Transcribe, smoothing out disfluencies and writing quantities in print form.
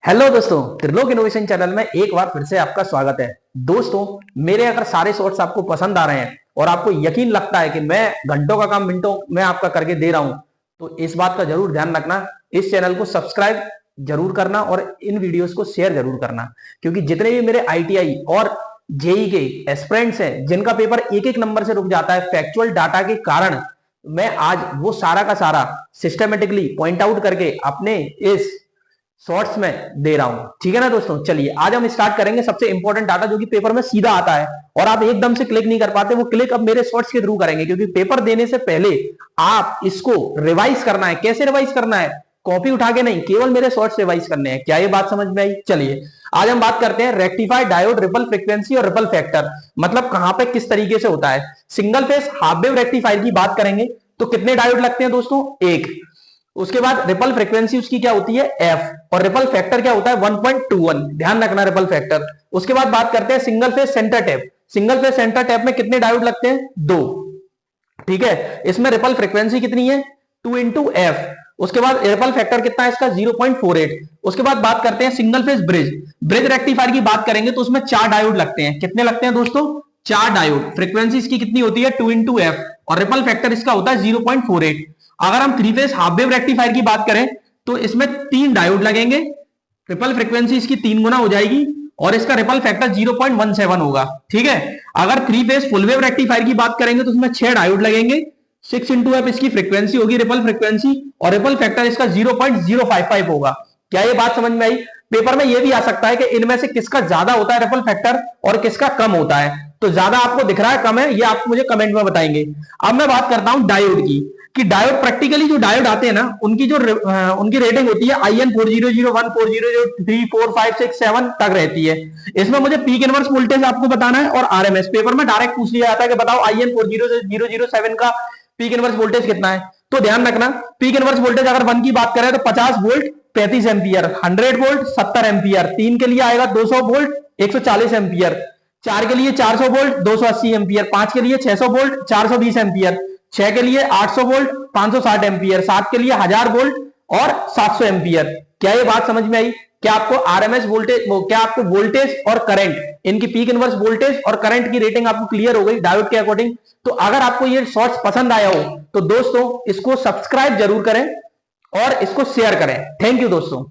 Hello दोस्तों, Trilok innovation channel में एक बार फिर से आपका स्वागत है। दोस्तों, मेरे अगर सारे शॉर्ट्स आपको पसंद आ रहे हैं और आपको यकीन लगता है कि मैं घंटों का काम मिनटों में आपका करके दे रहा हूं, तो इस बात का जरूर ध्यान रखना, इस चैनल को सब्सक्राइब जरूर करना और इन वीडियोस को शेयर जरूर करना। क्योंकि जितने भी मेरे आईटीआई और जेई के एस्पिरेंट्स हैं जिनका पेपर एक एक नंबर से रुक जाता है फैक्चुअल डाटा के कारण, मैं आज वो सारा का सारा सिस्टमेटिकली पॉइंट आउट करके अपने इस शॉर्ट्स में दे रहा हूं। ठीक है ना दोस्तों, चलिए आज हम स्टार्ट करेंगे सबसे इंपॉर्टेंट डाटा जो कि पेपर में सीधा आता है और आप एकदम से क्लिक नहीं कर पाते, वो क्लिक अब मेरे शॉर्ट्स के थ्रू करेंगे। क्योंकि पेपर देने से पहले आप इसको रिवाइज करना है। कैसे रिवाइज करना है? कॉपी उठा के नहीं, केवल मेरे शॉर्ट्स रिवाइज करने हैं। क्या ये बात समझ में आई? चलिए आज हम बात करते हैं रेक्टिफाइड डायोड रिपल फ्रीक्वेंसी और रिपल फैक्टर, मतलब कहां पे किस तरीके से होता है। Single phase half wave rectifier की बात करेंगे तो कितने डायोड लगते हैं दोस्तों? एक। उसके बाद रिपल फ्रीक्वेंसी उसकी क्या होती है? एफ। और रिपल फैक्टर क्या होता है? 1.21। ध्यान रखना रिपल फैक्टर। उसके बाद बात करते हैं single phase centre tap. Single phase centre tap में कितने डायोड लगते हैं? दो। ठीक है, इसमें रिपल फ्रीक्वेंसी कितनी है? 2 इंटू एफ। उसके बाद रिपल फैक्टर कितना है इसका? 0.48। उसके बाद बात करते हैं single phase bridge. Bridge rectifier की बात करेंगे तो उसमें 4 डायोड लगते हैं। कितने लगते हैं दोस्तों? 4 डायोड। फ्रीक्वेंसी इसकी कितनी होती है? 2 इंटू एफ। और रिपल फैक्टर इसका होता है 0.48। अगर हम three phase half wave rectifier की बात करें तो इसमें 3 डायोड लगेंगे। रिपल फ्रीक्वेंसी इसकी 3 गुना हो जाएगी और इसका रिपल फैक्टर 0.17 होगा। ठीक है। अगर three phase full wave rectifier की बात करेंगे तो उसमें 6 डायोड लगेंगे। 6 इंटू एफ इसकी फ्रीक्वेंसी होगी, रिपल फ्रीक्वेंसी, और रिपल फैक्टर इसका 0.055 होगा। क्या ये बात समझ में आई? पेपर में यह भी आ सकता है कि इनमें से किसका ज्यादा होता है रिपल फैक्टर और किसका कम होता है। तो ज्यादा आपको दिख रहा है, कम है, ये आप मुझे कमेंट में बताएंगे। अब मैं बात करता हूं डायोड की, कि डायोड प्रैक्टिकली जो डायोड आते हैं ना उनकी जो उनकी रेटिंग होती है IN 4001 4003 4 5 6 7 तक रहती है। इसमें मुझे पीक इनवर्स वोल्टेज आपको बताना है और आरएमएस। पेपर में डायरेक्ट पूछ लिया जाता है कि बताओ IN 40007 का पीक इनवर्स वोल्टेज कितना है। तो ध्यान रखना, पीक इनवर्स वोल्टेज अगर 1 की बात करें तो 50 वोल्ट 35 एम्पियर, 100 वोल्ट 70 एम्पियर, 3 के लिए आएगा 200 वोल्ट 140 एम्पियर, 4 के लिए 400 वोल्ट 280 एम्पियर, 5 के लिए 600 वोल्ट 420 एम्पियर, 6 के लिए 800 वोल्ट 560 एम्पियर, 7 के लिए 1000 वोल्ट और 700 एम्पियर। क्या ये बात समझ में आई? क्या आपको आरएमएस वोल्टेज, क्या आपको वोल्टेज और करंट, इनकी पीक इनवर्स वोल्टेज और करंट की रेटिंग आपको क्लियर हो गई डायोड के अकॉर्डिंग? तो अगर आपको ये शॉर्ट्स पसंद आया हो तो दोस्तों इसको सब्सक्राइब जरूर करें और इसको शेयर करें। थैंक यू दोस्तों।